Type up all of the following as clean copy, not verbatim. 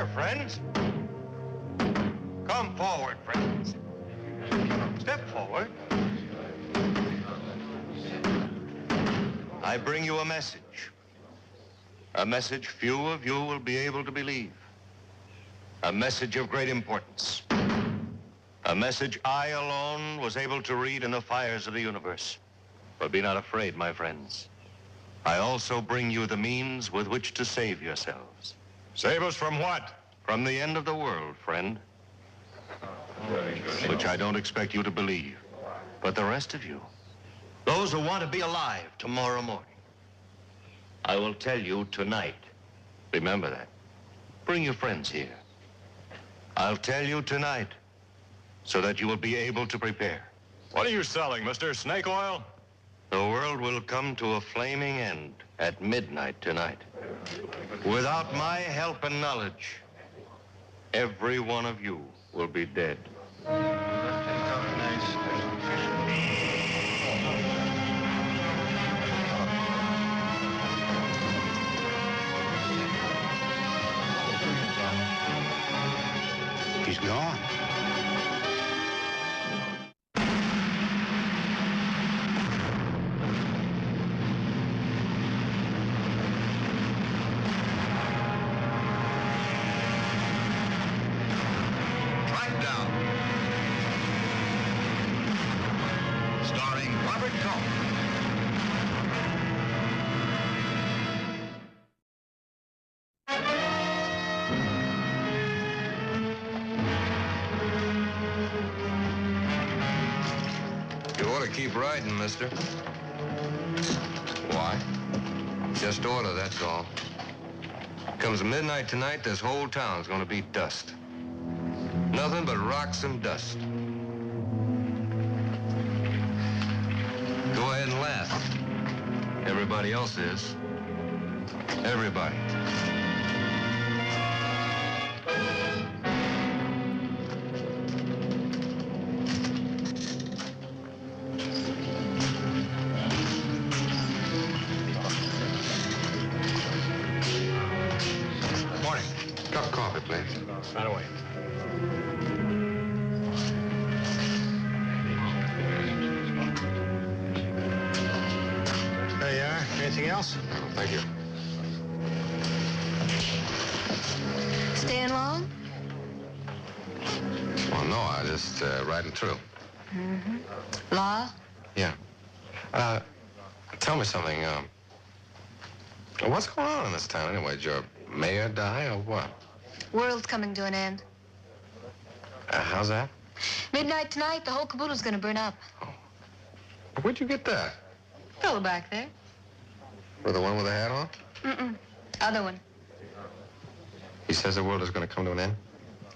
here, friends. Come forward, friends. Step forward. I bring you a message. A message few of you will be able to believe. A message of great importance. A message I alone was able to read in the fires of the universe. But be not afraid, my friends. I also bring you the means with which to save yourselves. Save us from what? From the end of the world, friend. Which I don't expect you to believe. But the rest of you, those who want to be alive tomorrow morning, I will tell you tonight. Remember that. Bring your friends here. I'll tell you tonight so that you will be able to prepare. What are you selling, mister? Snake oil? The world will come to a flaming end at midnight tonight. Without my help and knowledge, every one of you will be dead. He's gone. Trackdown. Starring Robert Cohn. You ought to keep riding, mister. Why? Just order, that's all. Comes midnight tonight, this whole town's gonna be dust. Nothing but rocks and dust. Go ahead and laugh. Everybody else is. Everybody. Morning. Cup of coffee, please. Right away. There you are. Anything else? Thank you. Staying long? Well, no, I just riding through. Mm-hmm. Law? Yeah. Tell me something. What's going on in this town anyway? Did your mayor die or what? World's coming to an end. How's that? Midnight tonight, the whole caboodle's gonna burn up. Where'd you get that? Fellow back there. With the one with the hat on? Mm-mm. Other one. He says the world is going to come to an end?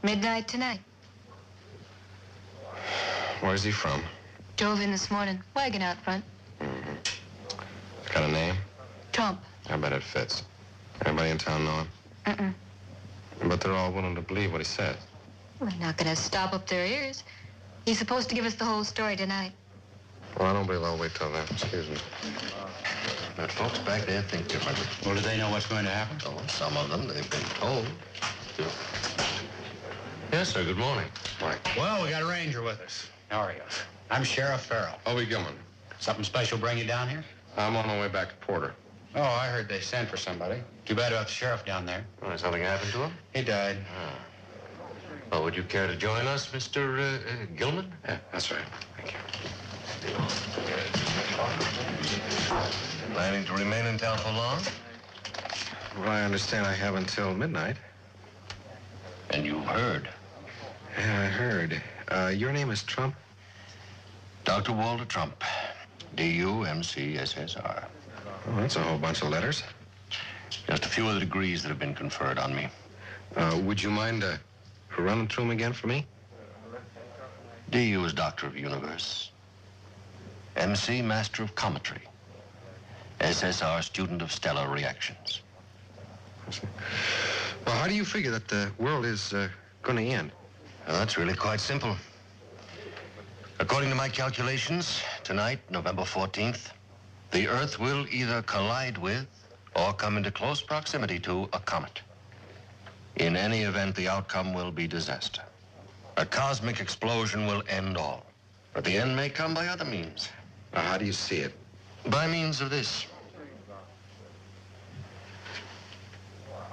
Midnight tonight. Where's he from? Drove in this morning. Wagon out front. Mm-hmm. Got a name? Trump. I bet it fits. Everybody in town know him? Mm-mm. But they're all willing to believe what he says. Well, they're not gonna stop up their ears. He's supposed to give us the whole story tonight. Well, I don't believe I'll wait till then. Excuse me. But folks back there think differently. Well, do they know what's going to happen? Oh, some of them, they've been told. Yes, sir. Good morning. Mike. Well, we got a ranger with us. How are you? I'm Sheriff Farrell. Obi Gilman. Something special bring you down here? I'm on my way back to Porter. Oh, I heard they sent for somebody. Too bad about the sheriff down there. Oh, something happened to him? He died. Well, would you care to join us, Mr. Gilman? Yeah, that's right. Thank you. Planning to remain in town for long? Well, I understand I have until midnight. And you've heard. Yeah, I heard. Your name is Trump? Dr. Walter Trump. D-U-M-C-S-S-R. Oh, that's a whole bunch of letters. Just a few of the degrees that have been conferred on me. Would you mind running through them again for me? D.U. is Doctor of Universe. M.C. Master of Cometry. S.S.R. Student of Stellar Reactions. Well, how do you figure that the world is going to end? Well, that's really quite simple. According to my calculations, tonight, November 14th, the Earth will either collide with or come into close proximity to a comet. In any event, the outcome will be disaster. A cosmic explosion will end all. But the end may come by other means. Now, how do you see it? By means of this.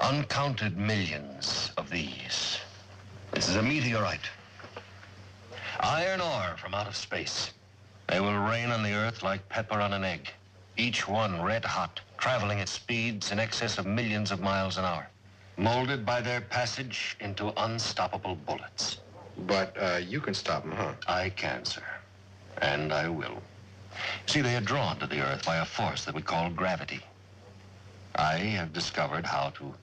Uncounted millions of these. This is a meteorite. Iron ore from out of space. They will rain on the Earth like pepper on an egg. Each one red hot, traveling at speeds in excess of millions of miles an hour. Molded by their passage into unstoppable bullets. But you can stop them, huh? I can, sir. And I will. See, they are drawn to the Earth by a force that we call gravity. I have discovered how to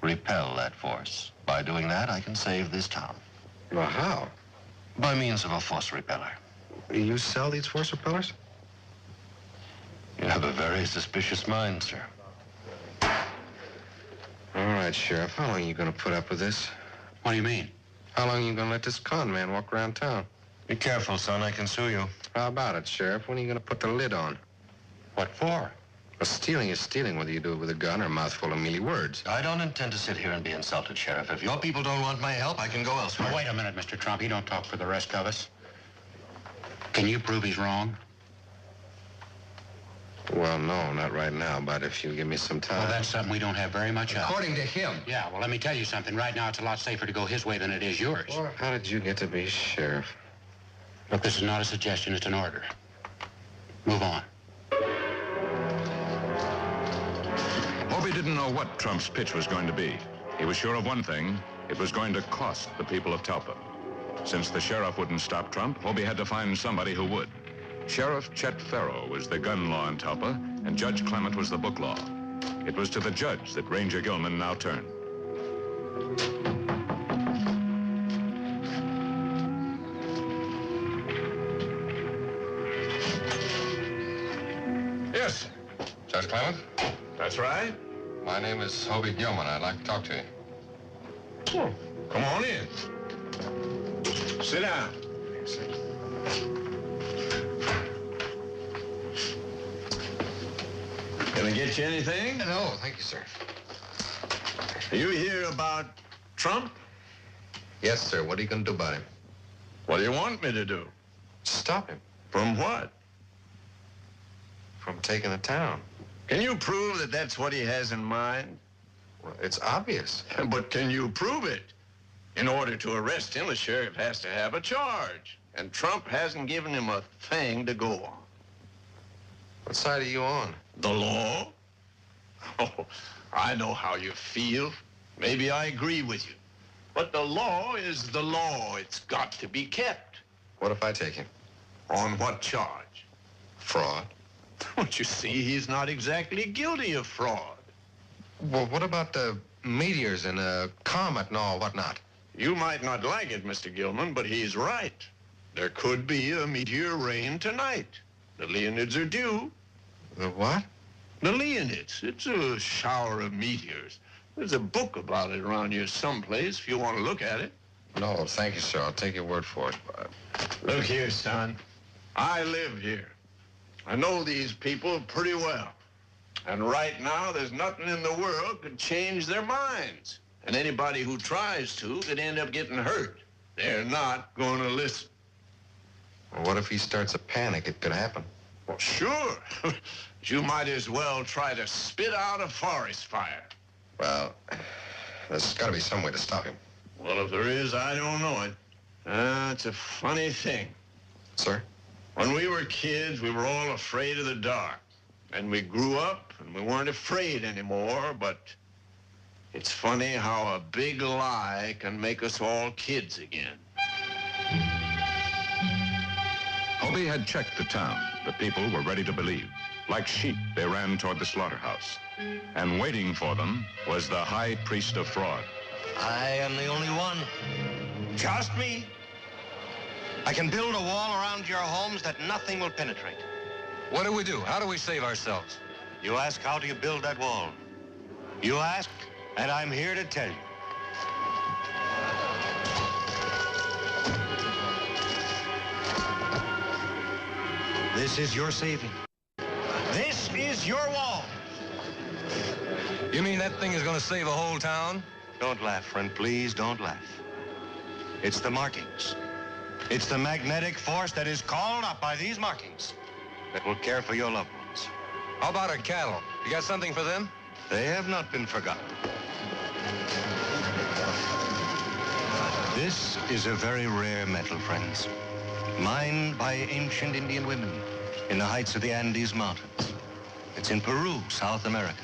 repel that force. By doing that, I can save this town. Well, how? By means of a force repeller. You sell these force repellers? You have a very suspicious mind, sir. All right, Sheriff. How long are you going to put up with this? What do you mean? How long are you going to let this con man walk around town? Be careful, son. I can sue you. How about it, Sheriff? When are you going to put the lid on? What for? Well, stealing is stealing, whether you do it with a gun or a mouthful of mealy words. I don't intend to sit here and be insulted, Sheriff. If your people don't want my help, I can go elsewhere. Now, wait a minute, Mr. Trump. You don't talk for the rest of us. Can you prove he's wrong? Well, no, not right now, but if you give me some time. Well, that's something we don't have very much of. According to him. Yeah, well, let me tell you something. Right now, it's a lot safer to go his way than it is yours. Well, how did you get to be sheriff? Look, this is not a suggestion. It's an order. Move on. Hobie didn't know what Trump's pitch was going to be. He was sure of one thing. It was going to cost the people of Talpa. Since the sheriff wouldn't stop Trump, Hobie had to find somebody who would. Sheriff Chet Farrow was the gun law in Talpa, and Judge Clement was the book law. It was to the judge that Ranger Gilman now turned. Yes. Judge Clement? That's right. My name is Hobie Gilman. I'd like to talk to you. Oh, come on in. Sit down. Can I get you anything? No, thank you, sir. You hear about Trump? Yes, sir. What are you going to do about him? What do you want me to do? Stop him From what? from taking the town. Can you prove that that's what he has in mind? Well, it's obvious. But can you prove it? In order to arrest him, the sheriff has to have a charge. And Trump hasn't given him a thing to go on. What side are you on? The law? Oh, I know how you feel. Maybe I agree with you. But the law is the law. It's got to be kept. What if I take him? On what charge? Fraud. Don't you see, he's not exactly guilty of fraud. Well, what about the meteors and a comet and all whatnot? You might not like it, Mr. Gilman, but he's right. There could be a meteor rain tonight. The Leonids are due. The what? The Leonids. It's a shower of meteors. There's a book about it around here someplace if you want to look at it. No, thank you, sir. I'll take your word for it. Look here, son. I live here. I know these people pretty well. And right now, there's nothing in the world could change their minds. And anybody who tries to could end up getting hurt. They're not going to listen. Well, what if he starts a panic? It could happen. Well, sure. But you might as well try to spit out a forest fire. Well, there's got to be some way to stop him. Well, if there is, I don't know it. It's a funny thing. Sir? When we were kids, we were all afraid of the dark. And we grew up, and we weren't afraid anymore, but it's funny how a big lie can make us all kids again. Hobie had checked the town. The people were ready to believe. Like sheep, they ran toward the slaughterhouse. And waiting for them was the high priest of fraud. I am the only one. Just me. I can build a wall around your homes that nothing will penetrate. What do we do? How do we save ourselves? You ask, how do you build that wall? You ask, and I'm here to tell you. This is your saving. This is your wall. You mean that thing is going to save a whole town? Don't laugh, friend. Please don't laugh. It's the markings. It's the magnetic force that is called up by these markings that will care for your loved ones. How about our cattle? You got something for them? They have not been forgotten. This is a very rare metal, friends. Mined by ancient Indian women in the heights of the Andes Mountains. It's in Peru, South America.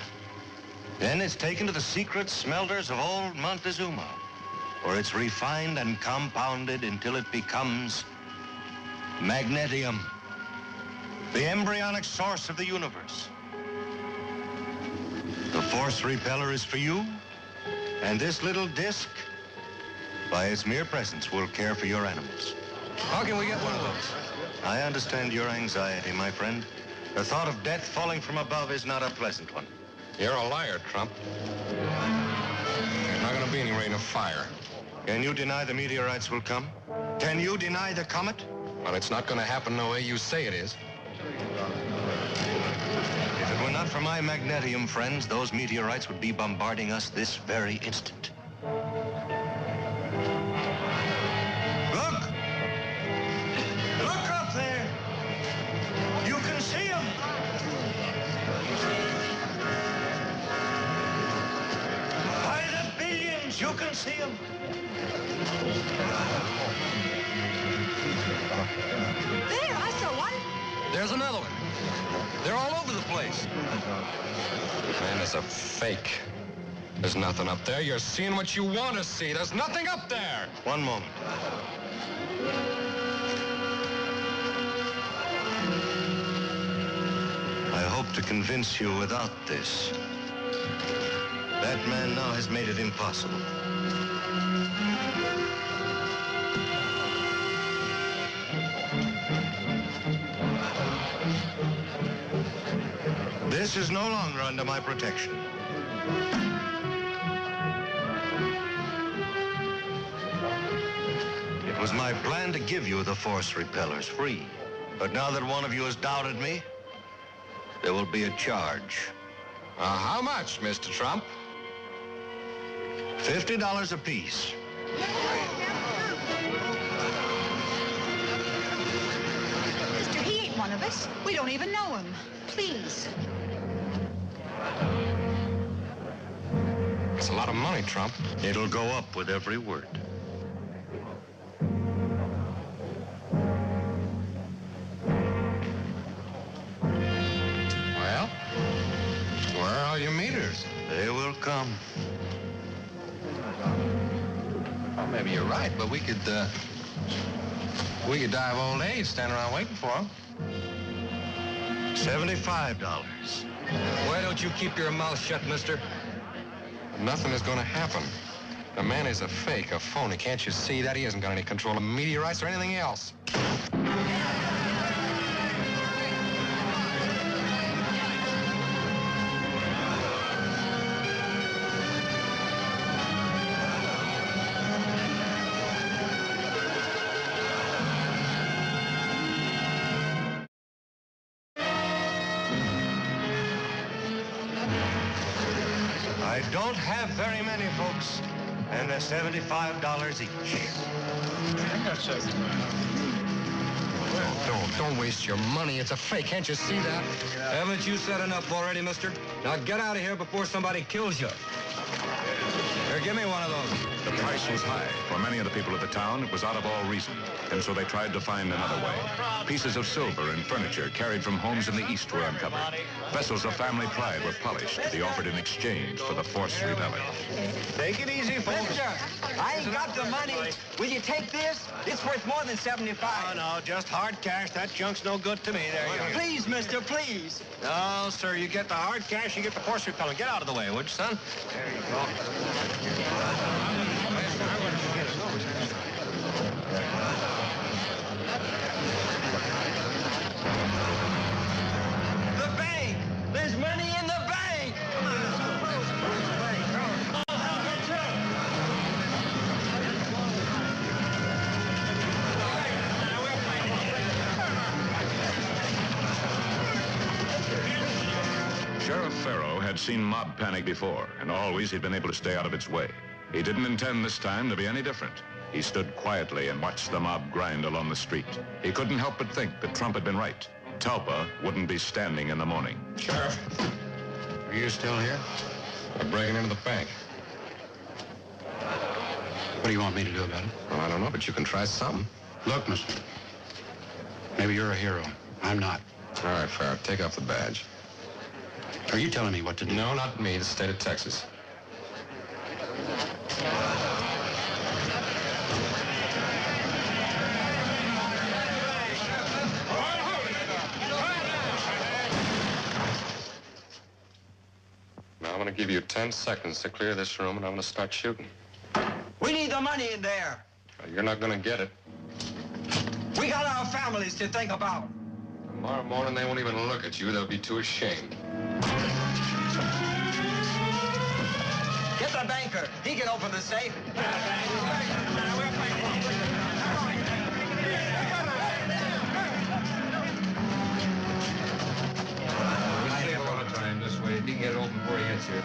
Then it's taken to the secret smelters of old Montezuma, where it's refined and compounded until it becomes magnetium, the embryonic source of the universe. The force repeller is for you, and this little disc, by its mere presence, will care for your animals. How can we get one of those? I understand your anxiety, my friend. The thought of death falling from above is not a pleasant one. You're a liar, Trump. There's not going to be any rain of fire. Can you deny the meteorites will come? Can you deny the comet? Well, it's not going to happen the way you say it is. If it were not for my magnetium, friends, those meteorites would be bombarding us this very instant. Look! Look up there! You can see them! By the billions, you can see them! There, I saw one. There's another one. They're all over the place. Man, it's a fake. There's nothing up there. You're seeing what you want to see. There's nothing up there. One moment. I hope to convince you without this. That man now has made it impossible. This is no longer under my protection. It was my plan to give you the force repellers free. But now that one of you has doubted me, there will be a charge. How much, Mr. Trump? $50 apiece. Mister, he ain't one of us. We don't even know him. Please. It's a lot of money, Trump. It'll go up with every word. Well, where are your meters? They will come. Well, maybe you're right, but we could die of old age standing around waiting for them. $75. Why don't you keep your mouth shut, mister? Nothing is going to happen. The man is a fake, a phony. Can't you see that? He hasn't got any control of meteorites or anything else. I don't have very many, folks, and they're $75 each. Don't waste your money. It's a fake. Can't you see that? Haven't you said enough already, mister? Now get out of here before somebody kills you. Here, give me one of those. The price was high. For many of the people of the town, it was out of all reason. And so they tried to find another way. Pieces of silver and furniture carried from homes in the East were uncovered. Vessels of family pride were polished to be offered in exchange for the force repellers. Take it easy, folks. Mister, I ain't got the money. Will you take this? It's worth more than 75. No, just hard cash. That junk's no good to me. There you go. Please, mister, please. No, sir, you get the hard cash, you get the force repellent. Get out of the way, would you, son? There you go. The bank! There's money in the bank! Sheriff Farrow had seen mob panic before, and always he'd been able to stay out of its way. He didn't intend this time to be any different. He stood quietly and watched the mob grind along the street. He couldn't help but think that Trump had been right. Talpa wouldn't be standing in the morning. Sheriff, are you still here? We're breaking into the bank. What do you want me to do about it? Well, I don't know, but you can try something. Look, mister, maybe you're a hero. I'm not. All right, Farrah, take off the badge. Are you telling me what to do? No, not me, the state of Texas. Now, I'm going to give you 10 seconds to clear this room, and I'm going to start shooting. We need the money in there. You're not going to get it. We got our families to think about. Tomorrow morning, they won't even look at you. They'll be too ashamed. Get the banker. He can open the safe. This way, he can get it open before he gets here.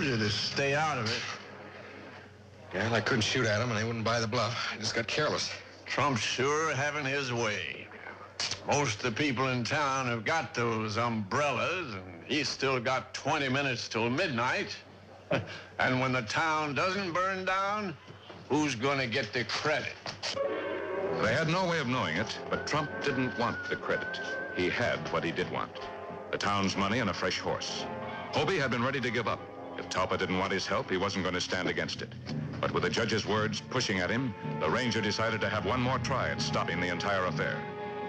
To stay out of it. Yeah, I couldn't shoot at him, and they wouldn't buy the bluff. I just got careless. Trump's sure having his way. Most of the people in town have got those umbrellas, and he's still got 20 minutes till midnight. And when the town doesn't burn down, who's going to get the credit? They had no way of knowing it, but Trump didn't want the credit. He had what he did want: the town's money and a fresh horse. Hobie had been ready to give up. If Talpa didn't want his help, he wasn't going to stand against it. But with the judge's words pushing at him, the ranger decided to have one more try at stopping the entire affair.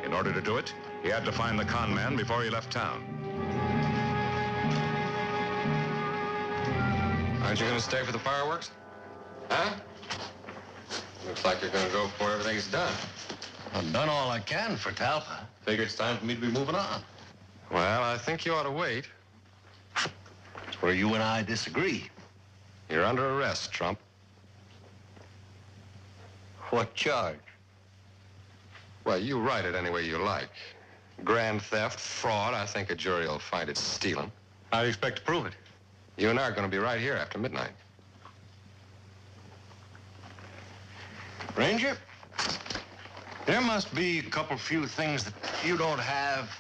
In order to do it, he had to find the con man before he left town. Aren't you going to stay for the fireworks? Huh? Looks like you're going to go before everything's done. I've done all I can for Talpa. Figure it's time for me to be moving on. Well, I think you ought to wait. It's where you and I disagree. You're under arrest, Trump. What charge? Well, you write it any way you like. Grand theft, fraud, I think a jury will find it's stealing. How do you expect to prove it? You and I are going to be right here after midnight. Ranger, there must be a few things that you don't have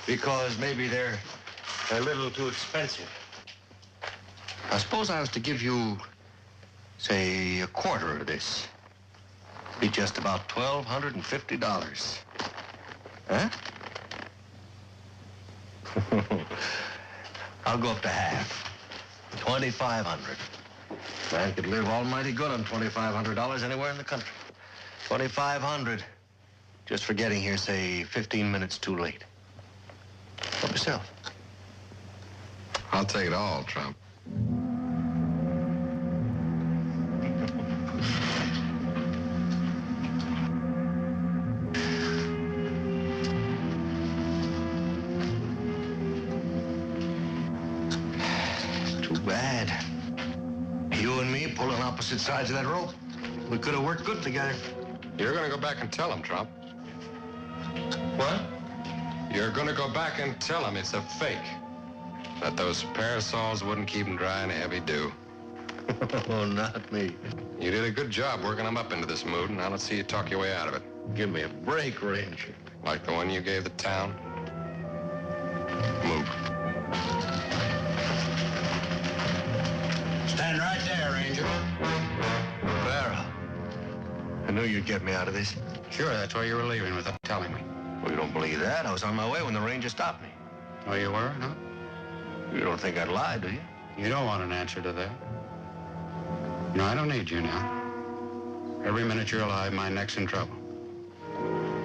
because maybe they're a little too expensive. I suppose I was to give you, say, a quarter of this. Be just about $1,250. Huh? I'll go up to half. $2,500. Man could live almighty good on $2,500 anywhere in the country. $2,500 just for getting here, say, 15 minutes too late. Help yourself. I'll take it all, Trump. Too bad. You and me pulling opposite sides of that rope. We could have worked good together. You're going to go back and tell him, Trump. What? You're going to go back and tell him it's a fake. That those parasols wouldn't keep him dry in a heavy dew. Oh, not me. You did a good job working him up into this mood, and now let's see you talk your way out of it. Give me a break, Ranger. Like the one you gave the town. Move. Stand right there, Ranger. Farrah, I knew you'd get me out of this. Sure, that's why you were leaving without telling me. Well, you don't believe that. I was on my way when the Ranger stopped me. Oh, you were, huh? You don't think I'd lie, do you? You don't want an answer to that. No, I don't need you now. Every minute you're alive, my neck's in trouble.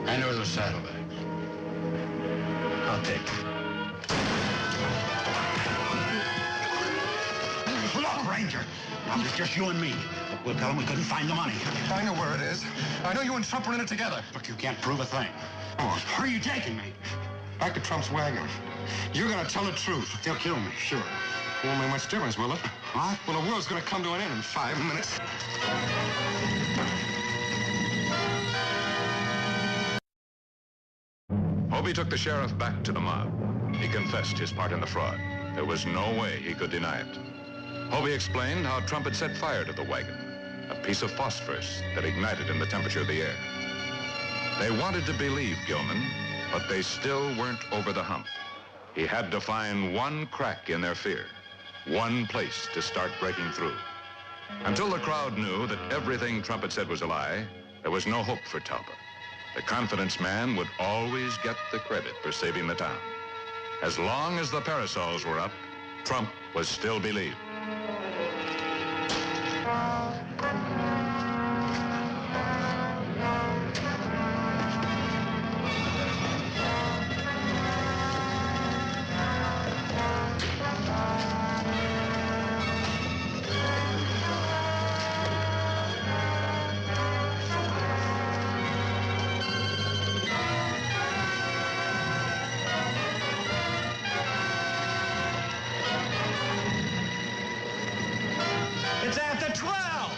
Hand over those saddlebags. I'll take. Look, Ranger. Now it's just you and me. We'll tell them we couldn't find the money. I know where it is. I know you and Trump were in it together. Look, you can't prove a thing. Oh, where are you taking me? Back to Trump's wagon. You're gonna tell the truth. They'll kill me, sure. Won't make much difference, will it? What? Well, the world's gonna come to an end in 5 minutes. Hobie took the sheriff back to the mob. He confessed his part in the fraud. There was no way he could deny it. Hobie explained how Trump had set fire to the wagon, a piece of phosphorus that ignited in the temperature of the air. They wanted to believe Gilman, but they still weren't over the hump. He had to find one crack in their fear, one place to start breaking through. Until the crowd knew that everything Trump had said was a lie, there was no hope for Talpa. The confidence man would always get the credit for saving the town. As long as the parasols were up, Trump was still believed. It's after 12!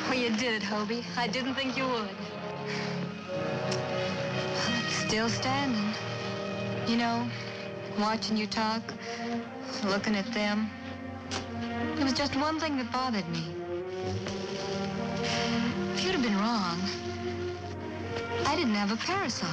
Well, you did it, Hobie. I didn't think you would. Still standing. You know, watching you talk, looking at them. There was just one thing that bothered me. If you'd have been wrong, I didn't have a parasol.